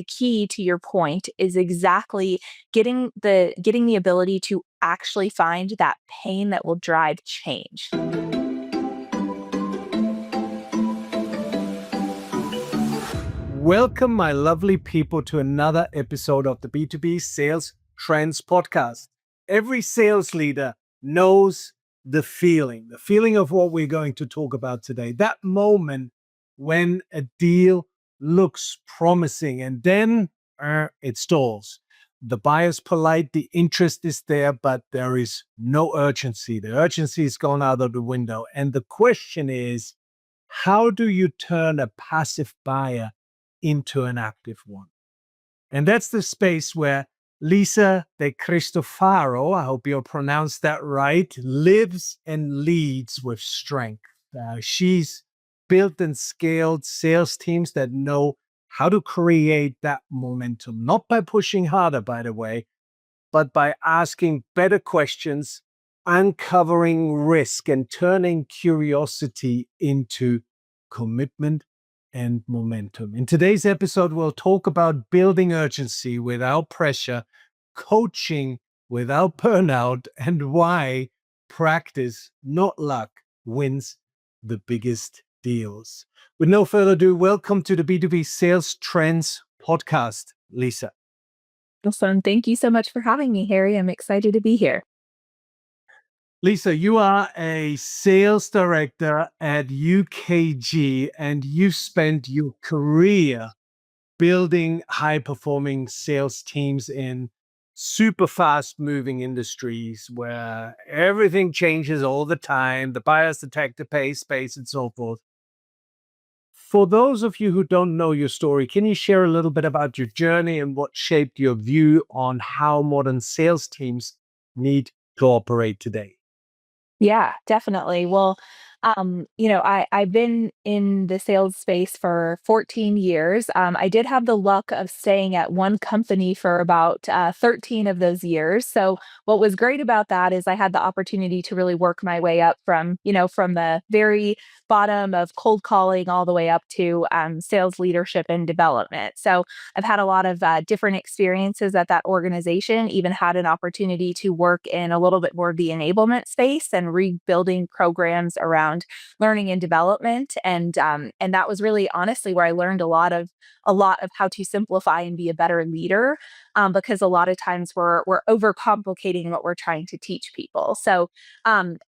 the key, to your point, is exactly getting the ability to actually find that pain that will drive change. Welcome, my lovely people, to another episode of the B2B Sales Trends Podcast. Every sales leader knows the feeling of what we're going to talk about today. That moment when a deal looks promising and then it stalls. The buyer's polite, the interest is there, but there is no urgency. The urgency is gone out of the window. And the question is, how do you turn a passive buyer into an active one? And that's the space where Lisa DeCristofaro, I hope you pronounced that right, lives and leads with strength. She's built and scaled sales teams that know how to create that momentum, not by pushing harder, by the way, but by asking better questions, uncovering risk, and turning curiosity into commitment and momentum. In today's episode, we'll talk about building urgency without pressure, coaching without burnout, and why practice, not luck, wins the biggest deals. With no further ado, welcome to the B2B Sales Trends Podcast, Lisa. Awesome. Thank you so much for having me, Harry. I'm excited to be here. Lisa, you are a sales director at UKG, and you've spent your career building high-performing sales teams in super fast-moving industries where everything changes all the time, the buyers, the tech, the pay, space, and so forth. For those of you who don't know your story, can you share a little bit about your journey and what shaped your view on how modern sales teams need to operate today? Yeah, definitely. Well, I've been in the sales space for 14 years. I did have the luck of staying at one company for about 13 of those years. So what was great about that is I had the opportunity to really work my way up from the very bottom of cold calling all the way up to sales leadership and development. So I've had a lot of different experiences at that organization, even had an opportunity to work in a little bit more of the enablement space and rebuilding programs around learning and development. And that was really honestly where I learned a lot of how to simplify and be a better leader, because a lot of times we're overcomplicating what we're trying to teach people. So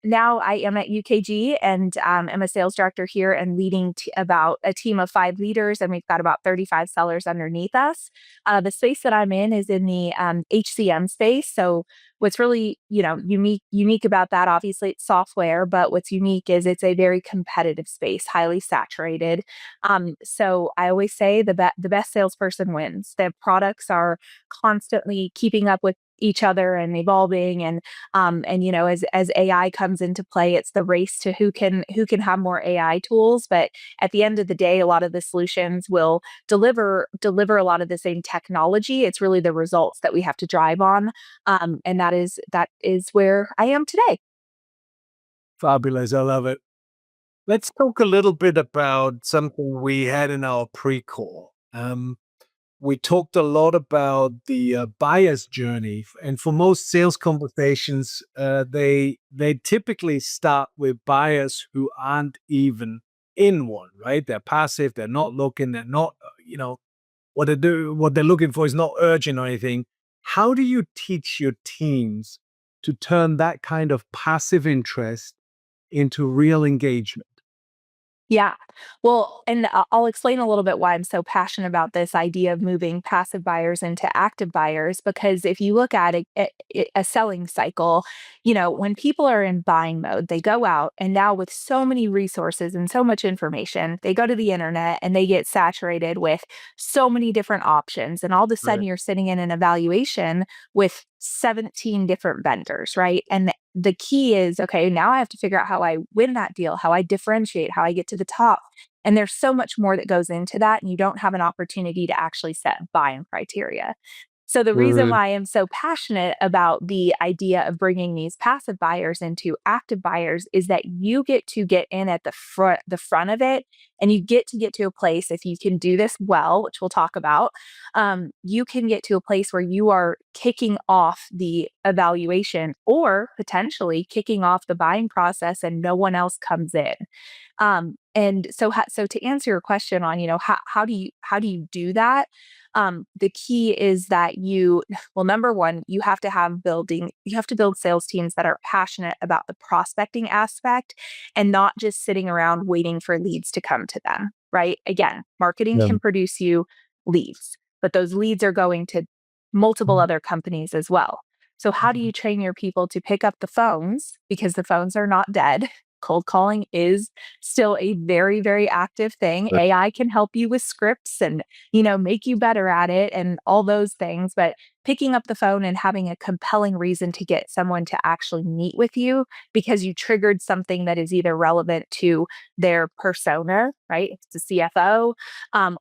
now I am at UKG and am a sales director here and leading about a team of 5 leaders, and we've got about 35 sellers underneath us. The space that I'm in is in the HCM space. So what's really unique about that, obviously it's software, but what's unique is it's a very competitive space, highly saturated. So I always say the best salesperson wins. The products are constantly keeping up with each other and evolving, as AI comes into play, it's the race to who can have more AI tools. But at the end of the day, a lot of the solutions will deliver a lot of the same technology. It's really the results that we have to drive on, and that is where I am today. Fabulous. I love it. Let's talk a little bit about something we had in our pre-call. We talked a lot about the buyer's journey, and for most sales conversations, they typically start with buyers who aren't even in one, right? They're passive. They're not looking. They're not, what they're looking for is not urgent or anything. How do you teach your teams to turn that kind of passive interest into real engagement? Yeah. Well, and I'll explain a little bit why I'm so passionate about this idea of moving passive buyers into active buyers. Because if you look at a selling cycle, when people are in buying mode, they go out, and now with so many resources and so much information, they go to the internet and they get saturated with so many different options. And all of a sudden, Right. you're sitting in an evaluation with 17 different vendors, right? And the key is, okay, now I have to figure out how I win that deal, how I differentiate, how I get to the top. And there's so much more that goes into that, and you don't have an opportunity to actually set buy-in criteria. So the reason Mhm. why I'm so passionate about the idea of bringing these passive buyers into active buyers is that you get in at the front of it, and you get to a place, if you can do this well, which we'll talk about, you can get to a place where you are kicking off the evaluation or potentially kicking off the buying process and no one else comes in. And so to answer your question on, how do you do that? The key is that well, number one, you have to build sales teams that are passionate about the prospecting aspect and not just sitting around waiting for leads to come to them, right? Again, marketing Yeah. can produce you leads, but those leads are going to multiple other companies as well. So how do you train your people to pick up the phones, because the phones are not dead? Cold calling is still a very, very active thing. Right. AI can help you with scripts and, make you better at it and all those things. But picking up the phone and having a compelling reason to get someone to actually meet with you because you triggered something that is either relevant to their persona, right? If it's a CFO,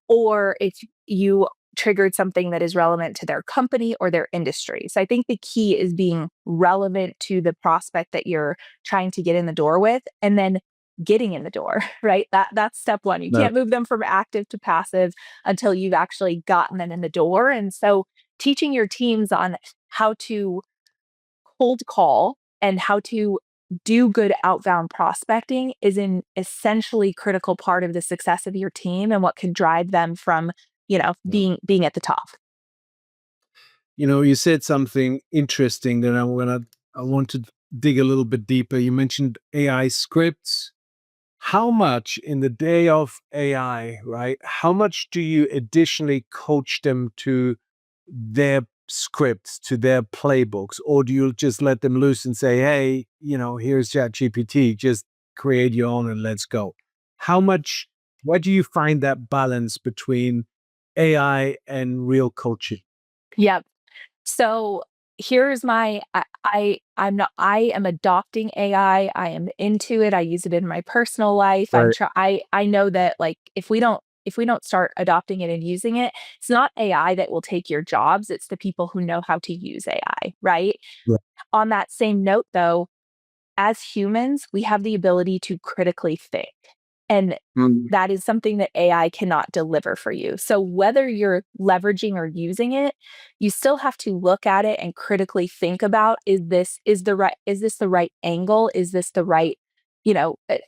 or if you triggered something that is relevant to their company or their industry. So I think the key is being relevant to the prospect that you're trying to get in the door with, and then getting in the door, right? That's step one. You No. can't move them from active to passive until you've actually gotten them in the door. And so teaching your teams on how to cold call and how to do good outbound prospecting is an essentially critical part of the success of your team and what can drive them from, No. being at the top. You said something interesting that I want to dig a little bit deeper. You mentioned AI scripts. How much in the day of AI, right? How much do you additionally coach them to their scripts, to their playbooks, or do you just let them loose and say, "Hey, here's ChatGPT, just create your own and let's go." How much? Where do you find that balance between AI and real coaching? Yep. So here's my I am adopting AI. I am into it. I use it in my personal life. Right. I know that, like, if we don't start adopting it and using it, it's not AI that will take your jobs. It's the people who know how to use AI, right? Yeah. On that same note though, as humans, we have the ability to critically think. And Mm. that is something that AI cannot deliver for you. So whether you're leveraging or using it, you still have to look at it and critically think about, is this the right angle? Is this the right, you know, uh,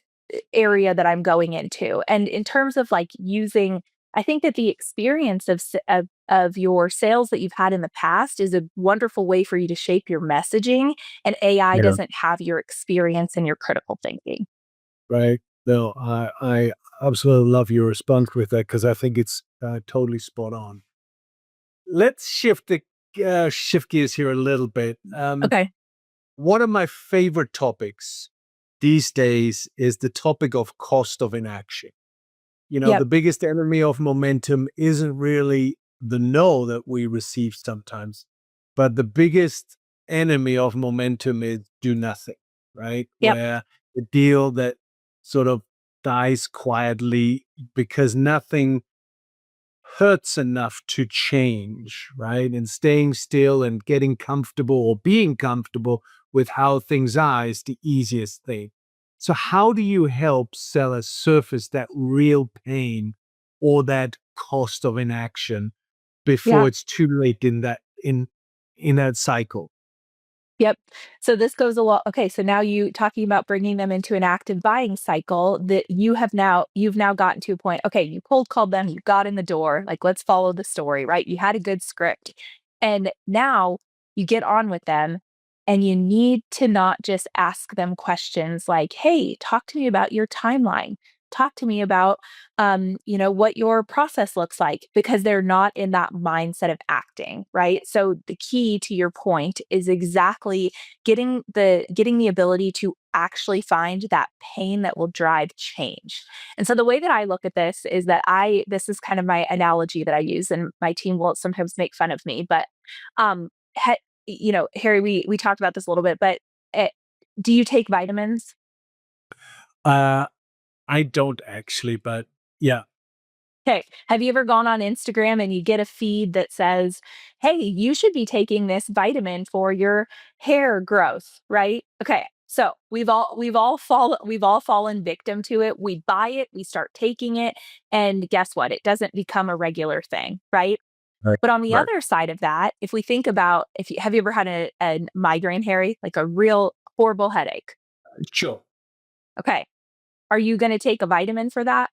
area that I'm going into? And in terms of like using, I think that the experience of your sales that you've had in the past is a wonderful way for you to shape your messaging, and AI Yeah. doesn't have your experience and your critical thinking. Right. No, I absolutely love your response with that because I think it's totally spot on. Let's shift gears here a little bit. Okay. One of my favorite topics these days is the topic of cost of inaction. The Yep. biggest enemy of momentum isn't really the no that we receive sometimes, but the biggest enemy of momentum is do nothing, right? Yep. Where the deal that sort of dies quietly because nothing hurts enough to change, right? And staying still and getting comfortable or being comfortable with how things are is the easiest thing. So, how do you help sellers surface that real pain or that cost of inaction Yeah. before it's too late in that cycle? Yep. So this goes a lot. Okay, so now you talking about bringing them into an active buying cycle that you've now gotten to a point. Okay, you cold called them, you got in the door. Like, let's follow the story, right? You had a good script. And now you get on with them, and you need to not just ask them questions like, "Hey, talk to me about your timeline. Talk to me about what your process looks like," because they're not in that mindset of acting, right? So the key to your point is exactly getting the ability to actually find that pain that will drive change. And so the way that I look at this is that this is kind of my analogy that I use, and my team will sometimes make fun of me, but um Harry, we talked about this a little bit, but eh, do you take vitamins? Uh, I don't actually, but yeah. Okay. Have you ever gone on Instagram and you get a feed that says, "Hey, you should be taking this vitamin for your hair growth," right? Okay. So we've all fallen victim to it. We buy it, we start taking it, and guess what? It doesn't become a regular thing, right? Right. But on the Right. other side of that, if we think about if you have you ever had a migraine, Harry, like a real horrible headache? Sure. Okay. Are you going to take a vitamin for that?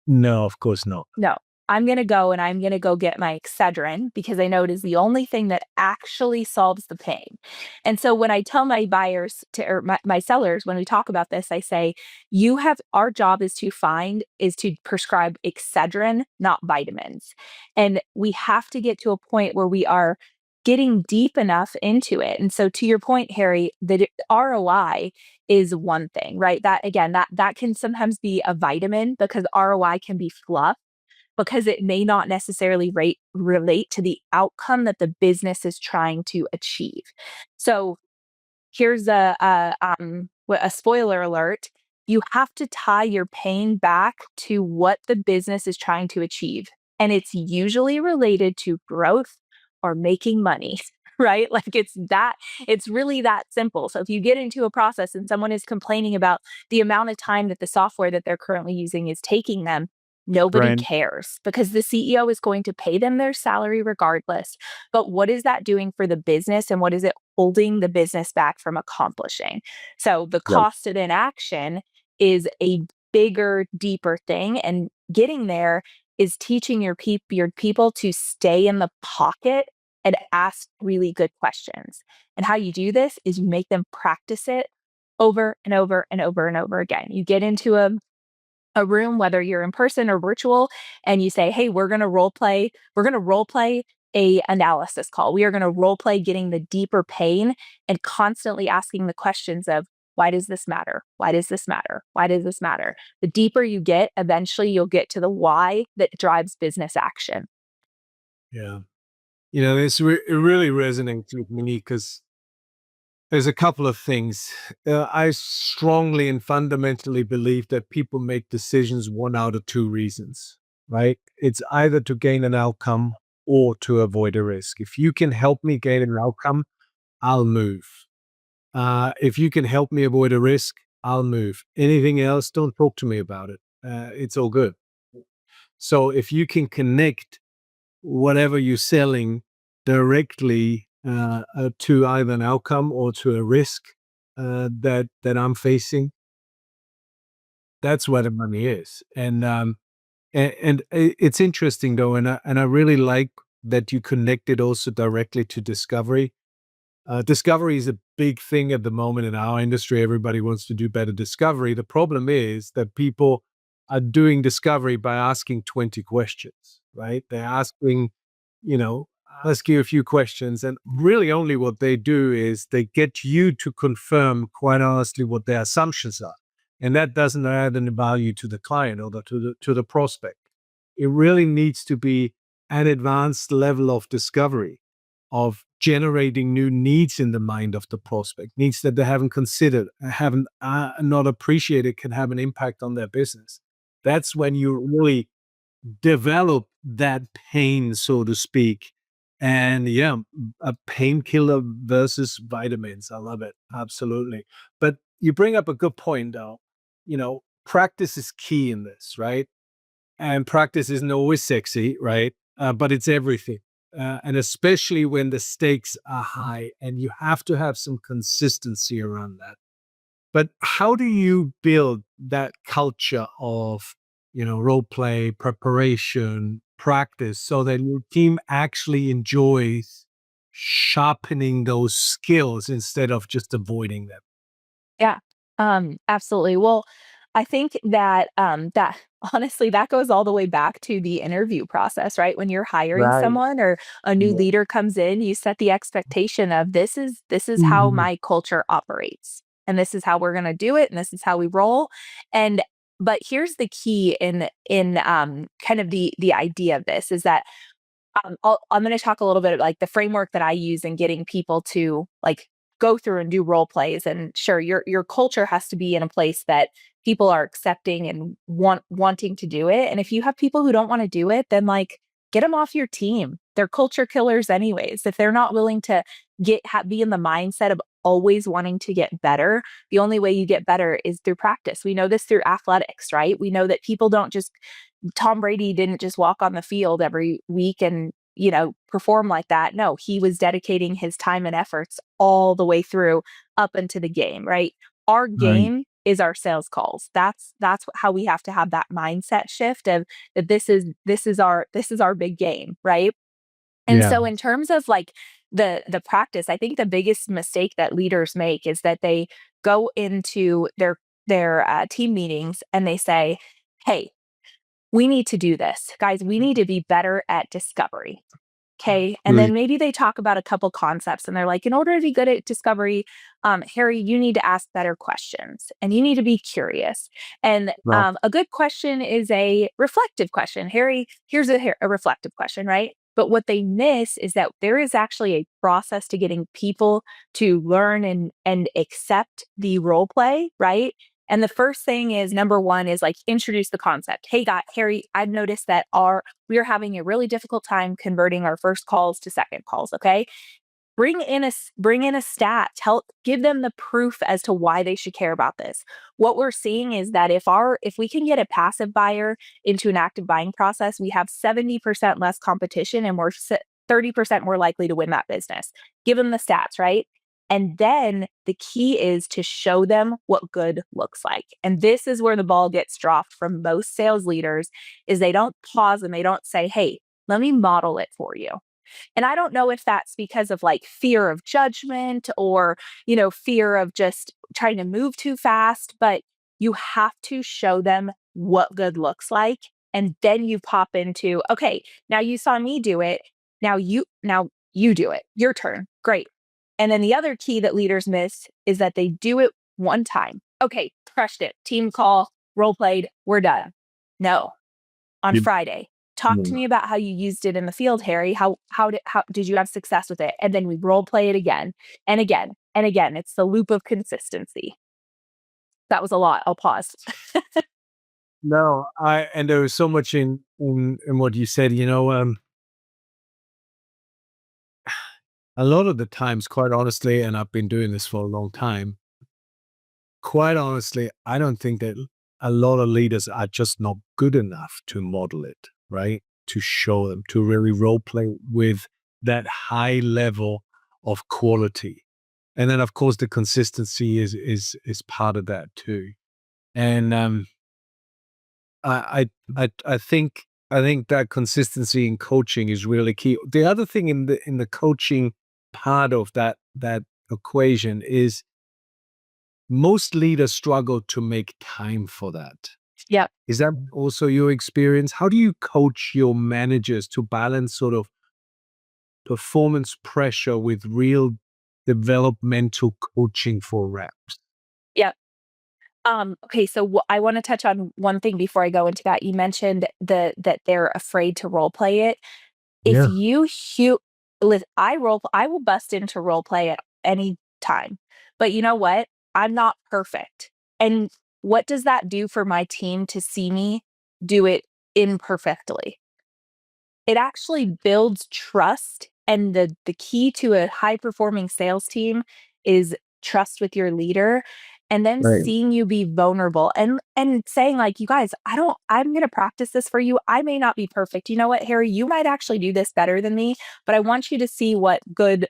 No, of course not. No, I'm gonna go and I'm gonna go get my Excedrin because I know it is the only thing that actually solves the pain. And so when I tell my buyers to or my sellers, when we talk about this, I say, you have our job is to prescribe Excedrin, not vitamins. And we have to get to a point where we are getting deep enough into it. And so to your point, Harry, the ROI is one thing, right? That again, that can sometimes be a vitamin because ROI can be fluff because it may not necessarily relate to the outcome that the business is trying to achieve. So here's a spoiler alert. You have to tie your pain back to what the business is trying to achieve. And it's usually related to growth or making money, right? Like it's really that simple. So if you get into a process and someone is complaining about the amount of time that the software that they're currently using is taking them, nobody Brand. cares because the CEO is going to pay them their salary regardless. But what is that doing for the business and what is it holding the business back from accomplishing? So the Right. cost of inaction is a bigger, deeper thing. And getting there is teaching your people to stay in the pocket and ask really good questions. And how you do this is you make them practice it over and over and over and over again. You get into a room, whether you're in person or virtual, and you say, "Hey, we're going to role play a analysis call. We are going to role play getting the deeper pain and constantly asking the questions of why does this matter? Why does this matter? Why does this matter?" The deeper you get, eventually you'll get to the why that drives business action. Yeah. It really resonates with me because there's a couple of things. I strongly and fundamentally believe that people make decisions one out of two reasons, right? It's either to gain an outcome or to avoid a risk. If you can help me gain an outcome, I'll move. If you can help me avoid a risk, I'll move. Anything else, don't talk to me about it. It's all good. So if you can connect whatever you're selling directly to either an outcome or to a risk that I'm facing, that's where the money is. And it's interesting though, and I really like that you connected also directly to discovery. Discovery is a big thing at the moment in our industry. Everybody wants to do better discovery. The problem is that people are doing discovery by asking 20 questions, right? They're asking, you know, ask you a few questions, and really only what they do is they get you to confirm, quite honestly, what their assumptions are. And that doesn't add any value to the client or to the prospect. It really needs to be an advanced level of discovery, of generating new needs in the mind of the prospect, needs that they haven't considered, haven't not appreciated, can have an impact on their business. That's when you really develop that pain, so to speak. And yeah, a painkiller versus vitamins. I love it. Absolutely. But you bring up a good point, though. Practice is key in this, right? And practice isn't always sexy, right? But it's everything. And especially when the stakes are high and you have to have some consistency around that. But how do you build that culture of, role play, preparation, practice so that your team actually enjoys sharpening those skills instead of just avoiding them? Yeah, absolutely. Well, I think that that honestly that goes all the way back to the interview process, right? When you're hiring Right. someone or a new Yeah. leader comes in, you set the expectation of this is how Mhm. my culture operates, and this is how we're going to do it, and this is how we roll. And but here's the key in kind of the idea of this is that I'm going to talk a little bit like the framework that I use in getting people to like go through and do role plays. And sure, your culture has to be in a place that people are accepting and wanting to do it. And if you have people who don't want to do it, then like get them off your team. They're culture killers anyways. If they're not willing to be in the mindset of always wanting to get better, the only way you get better is through practice. We know this through athletics, right? We know that people don't just Tom Brady didn't just walk on the field every week and, perform like that. No, he was dedicating his time and efforts all the way through up into the game, right? Our Right. game is our sales calls. That's how we have to have that mindset shift of that this is our big game, right? And Yeah. so in terms of like the practice, I think the biggest mistake that leaders make is that they go into their team meetings and they say, "Hey, we need to do this. Guys, we need to be better at discovery." Okay. And Right. then maybe they talk about a couple concepts and they're like, in order to be good at discovery, Harry, you need to ask better questions and you need to be curious. And Well, a good question is a reflective question. Harry, here's a reflective question, right? But what they miss is that there is actually a process to getting people to learn and accept the role play, right? And the first thing is number one is like introduce the concept. Hey, Harry, I've noticed that we are having a really difficult time converting our first calls to second calls. Okay, bring in a stat. Give them the proof as to why they should care about this. What we're seeing is that if we can get a passive buyer into an active buying process, we have 70% less competition and we're 30% more likely to win that business. Give them the stats, right? And then the key is to show them what good looks like. And this is where the ball gets dropped from most sales leaders is they don't pause and they don't say, "Hey, let me model it for you." And I don't know if that's because of like fear of judgment or, fear of just trying to move too fast, but you have to show them what good looks like. And then you pop into, okay, now you saw me do it. Now you do it. Your turn. Great. And then the other key that leaders miss is that they do it one time. Okay, crushed it. Team call, role played, we're done. No, on you, Friday. Talk to mm, me about how you used it in the field, Harry. How did you have success with it? And then we role play it again and again and again. It's the loop of consistency. That was a lot. I'll pause. no, and there was so much in what you said. A lot of the times, quite honestly, and I've been doing this for a long time. Quite honestly, I don't think that a lot of leaders are just not good enough to model it, right? To show them, to really role play with that high level of quality. And then of course the consistency is part of that too. And I think that consistency in coaching is really key. The other thing in the coaching part of that equation is most leaders struggle to make time for that. Yep. Is that also your experience? How do you coach your managers to balance sort of performance pressure with real developmental coaching for reps? Yep. Okay, so I want to touch on one thing before I go into that. You mentioned that they're afraid to role play it. If Yeah. you hu I will bust into role play at any time. But you know what? I'm not perfect. And what does that do for my team to see me do it imperfectly? It actually builds trust, and the key to a high performing sales team is trust with your leader and then Right. seeing you be vulnerable and saying like, "You guys, I'm going to practice this for you. I may not be perfect. You know what, Harry, you might actually do this better than me, but I want you to see what good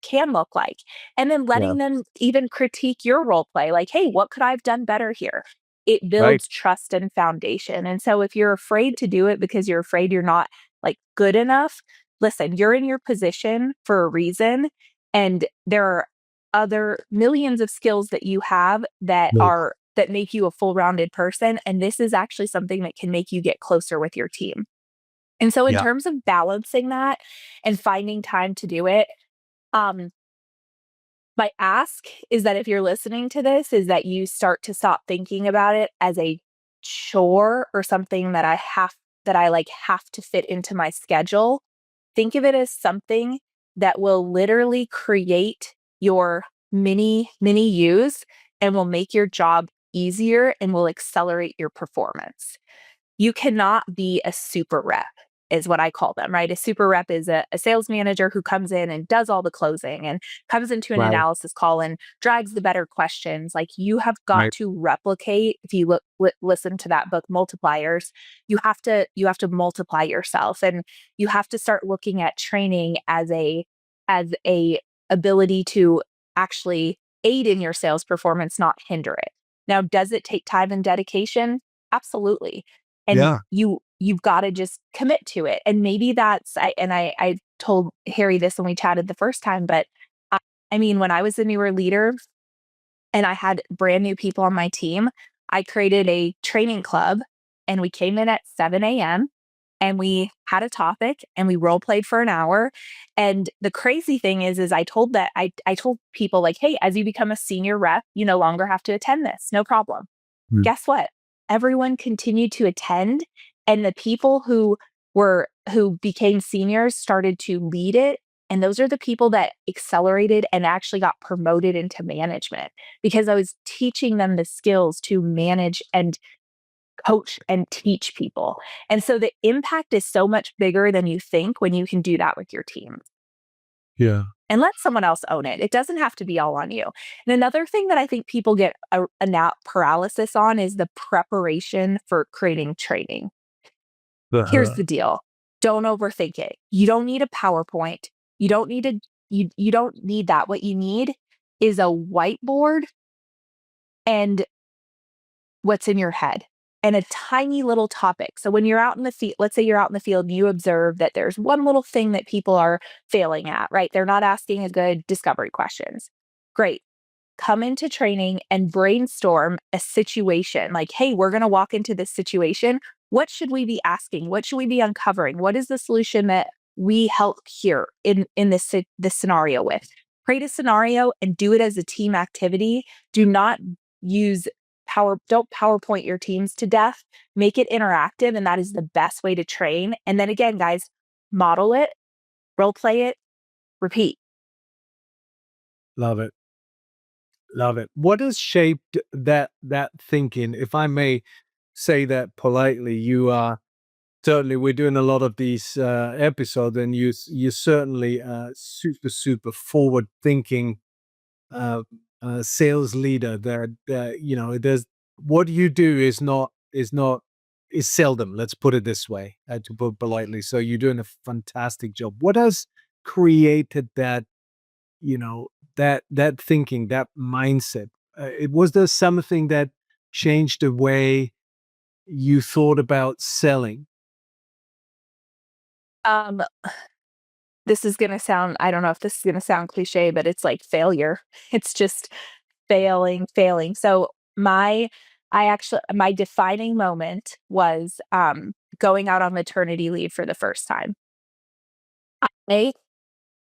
can look like." And then Yeah. letting them even critique your role play like, "Hey, what could I have done better here?" It Right. builds trust and foundation. And so if you're afraid to do it because you're afraid you're not like good enough, listen, you're in your position for a reason. And there are other millions of skills that you have Right. that make you a full-rounded person. And this is actually something that can make you get closer with your team. And so in Yeah. terms of balancing that and finding time to do it, um, my ask is that if you're listening to this, is that you start to stop thinking about it as a chore or something that I like have to fit into my schedule. Think of it as something that will literally create your mini yous and will make your job easier and will accelerate your performance. You cannot be a super rep, is what I call them, right? A super rep is a sales manager who comes in and does all the closing and comes into an Right. analysis call and drives the better questions. Like, you have got Right. to replicate. If you listen to that book, Multipliers, you have to multiply yourself, and you have to start looking at training as a ability to actually aid in your sales performance, not hinder it. Now, does it take time and dedication? Absolutely. And Yeah. you've got to just commit to it. And maybe I told Harry this when we chatted the first time, but I, I mean, when I was a newer leader and I had brand new people on my team, I created a training club, and we came in at 7 a.m. and we had a topic and we role played for an hour. And the crazy thing is I told people, like, hey, as you become a senior rep, you no longer have to attend this. No problem. Mm. Guess what? Everyone continued to attend, and the people who became seniors started to lead it, and those are the people that accelerated and actually got promoted into management, because I was teaching them the skills to manage and coach and teach people. And so the impact is so much bigger than you think when you can do that with your team Yeah. and let someone else own it. It doesn't have to be all on you. And another thing that I think people get a nap paralysis on is the preparation for creating training. Here's Uh-huh. the deal. Don't overthink it. You don't need a PowerPoint. You don't need you don't need that. What you need is a whiteboard and what's in your head and a tiny little topic. So when you're out in the field, let's say you're out in the field and you observe that there's one little thing that people are failing at, right? They're not asking a good discovery questions. Great. Come into training and brainstorm a situation like, hey, we're going to walk into this situation. What should we be asking? What should we be uncovering? What is the solution that we help here in this scenario with? Create a scenario and do it as a team activity. Do not use don't PowerPoint your teams to death. Make it interactive, and that is the best way to train. And then again, guys, model it, role play it, repeat. Love it. Love it. What has shaped that thinking? If I may say that politely, you are certainly, we're doing a lot of these episodes, and you certainly super forward thinking uh, sales leader. That there's what you do is seldom. Let's put it this way, to put politely. So you're doing a fantastic job. What has created that? That thinking, that mindset. Was there something that changed the way you thought about selling? Um, this is gonna sound, I don't know if this is gonna sound cliche, but it's like failure. It's just failing, failing. So my defining moment was going out on maternity leave for the first time. I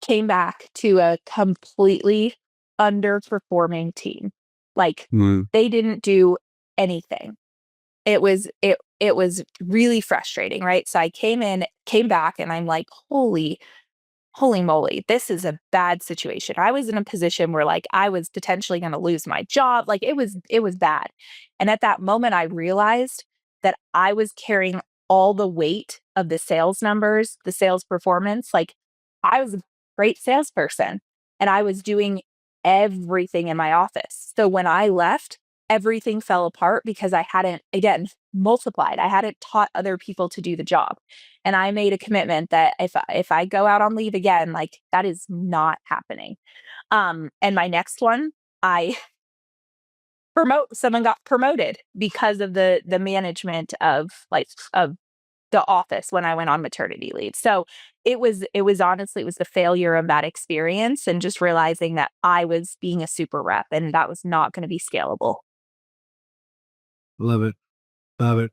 came back to a completely underperforming team. Like, Mm. they didn't do anything. It was really frustrating, right? So I came back, and I'm like, holy moly, this is a bad situation. I was in a position where, like, I was potentially going to lose my job. Like, it was bad. And at that moment I realized that I was carrying all the weight of the sales numbers, the sales performance. Like, I was a great salesperson and I was doing everything in my office. So when I left, everything fell apart because I hadn't, again, multiplied. I hadn't taught other people to do the job. And I made a commitment that if I go out on leave again, like, that is not happening. And my next one, I someone got promoted because of the management of the office when I went on maternity leave. So it was honestly, it was the failure of that experience and just realizing that I was being a super rep and that was not going to be scalable. Love it. Love it.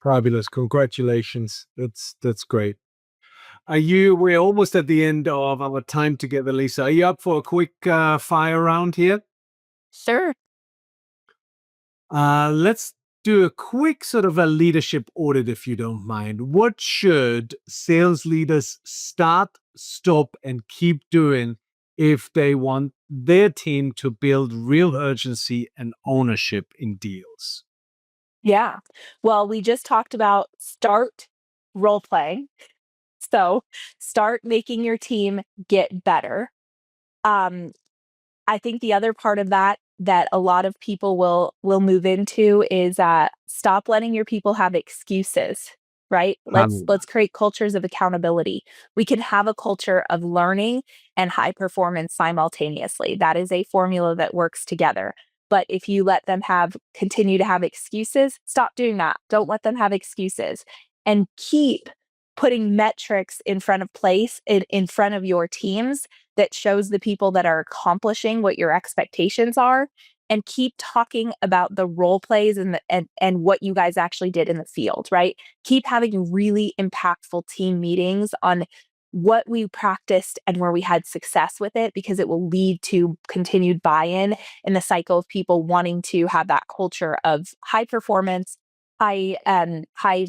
Fabulous. Congratulations. That's great. We're almost at the end of our time together, Lisa. Are you up for a quick fire round here? Sure. Let's do a quick sort of a leadership audit, if you don't mind. What should sales leaders start, stop, and keep doing if they want their team to build real urgency and ownership in deals? Yeah. Well, we just talked about start role playing. So start making your team get better. Um, I think the other part of that that a lot of people will move into is stop letting your people have excuses, right? Let's create cultures of accountability. We can have a culture of learning and high performance simultaneously. That is a formula that works together. But if you let them have continue to have excuses, stop doing that. Don't let them have excuses and keep putting metrics in front of in front of your teams that shows the people that are accomplishing what your expectations are, and keep talking about the role plays and what you guys actually did in the field, right? Keep having really impactful team meetings on what we practiced and where we had success with it, because it will lead to continued buy-in in the cycle of people wanting to have that culture of high performance, high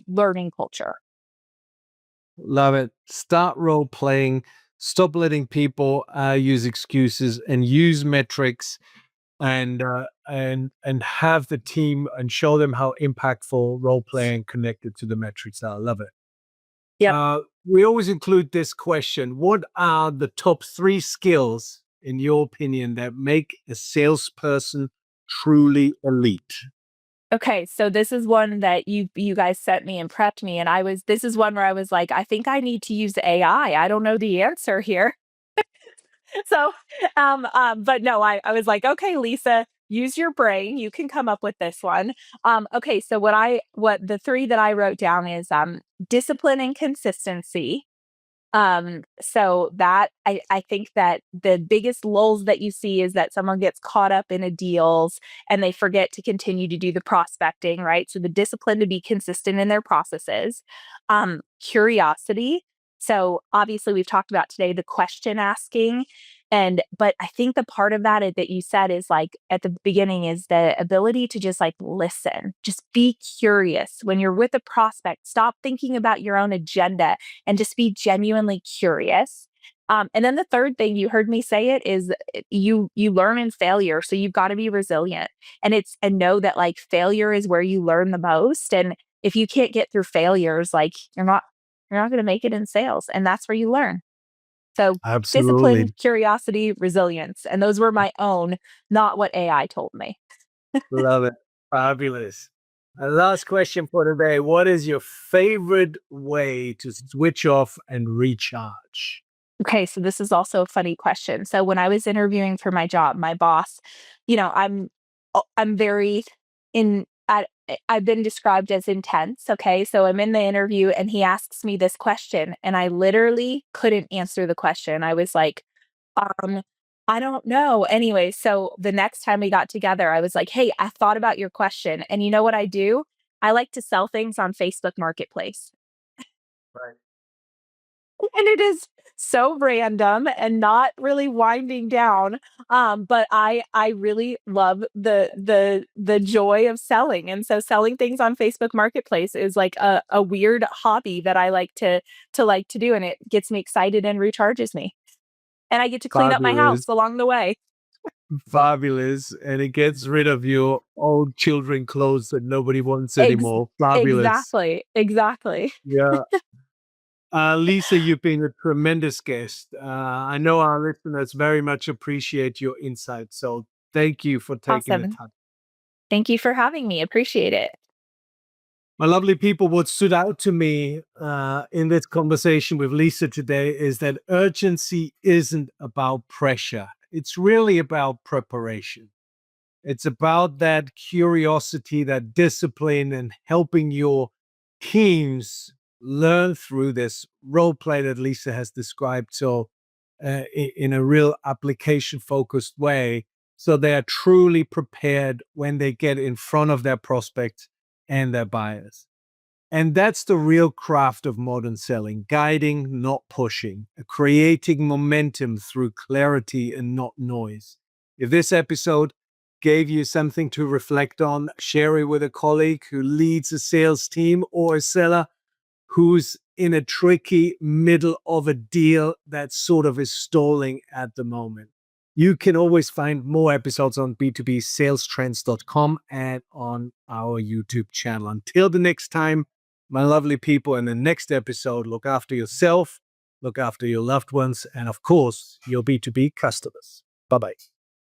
learning culture. Love it. Start role playing. Stop letting people use excuses and use metrics, and have the team and show them how impactful role playing connected to the metrics are. I love it. Yep. We always include this question: what are the top 3 skills, in your opinion, that make a salesperson truly elite? Okay, so this is one that you guys sent me and prepped me, and this is one where I was like, I think I need to use AI. I don't know the answer here. So, but no, I was like, okay, Lisa, use your brain. You can come up with this one. Okay, so what the three that I wrote down is discipline and consistency. So that I think that the biggest lulls that you see is that someone gets caught up in a deals and they forget to continue to do the prospecting, right? So the discipline to be consistent in their processes, curiosity. So obviously we've talked about today the question asking. But I think the part of that you said is like at the beginning is the ability to just like listen, just be curious. When you're with a prospect, stop thinking about your own agenda and just be genuinely curious. And then the third thing you heard me say it is you learn in failure, so you've got to be resilient, and know that like failure is where you learn the most. And if you can't get through failures, like you're not going to make it in sales, and that's where you learn. So discipline, Absolutely. curiosity, resilience, and those were my own, not what AI told me. Love it. Fabulous. And last question for today. What is your favorite way to switch off and recharge? Okay, so this is also a funny question. So when I was interviewing for my job, my boss, I'm very in I've been described as intense, okay? So I'm in the interview and he asks me this question and I literally couldn't answer the question. I was like, um, I don't know. Anyway, so the next time we got together, I was like, "Hey, I thought about your question." And you know what I do? I like to sell things on Facebook Marketplace. Right. And it is so random and not really winding down, but I really love the joy of selling, and so selling things on Facebook Marketplace is like a weird hobby that I like to do, and it gets me excited and recharges me, and I get to clean up my house Fabulous. along the way. Fabulous. And it gets rid of your old children clothes that nobody wants Ex anymore. Fabulous. exactly, exactly. Yeah. Lisa, you've been a tremendous guest. I know our listeners very much appreciate your insights. So thank you for taking the Awesome. time. Thank you for having me, appreciate it. My lovely people, what stood out to me in this conversation with Lisa today is that urgency isn't about pressure. It's really about preparation. It's about that curiosity, that discipline, and helping your teams learn through this role play that Lisa has described so in a real application focused way. So they are truly prepared when they get in front of their prospects and their buyers. And that's the real craft of modern selling: guiding, not pushing, creating momentum through clarity and not noise. If this episode gave you something to reflect on, share it with a colleague who leads a sales team or a seller who's in a tricky middle of a deal that sort of is stalling at the moment. You can always find more episodes on b2bsalestrends.com and on our YouTube channel. Until the next time, my lovely people, in the next episode, look after yourself, look after your loved ones, and of course, your B2B customers. Bye-bye.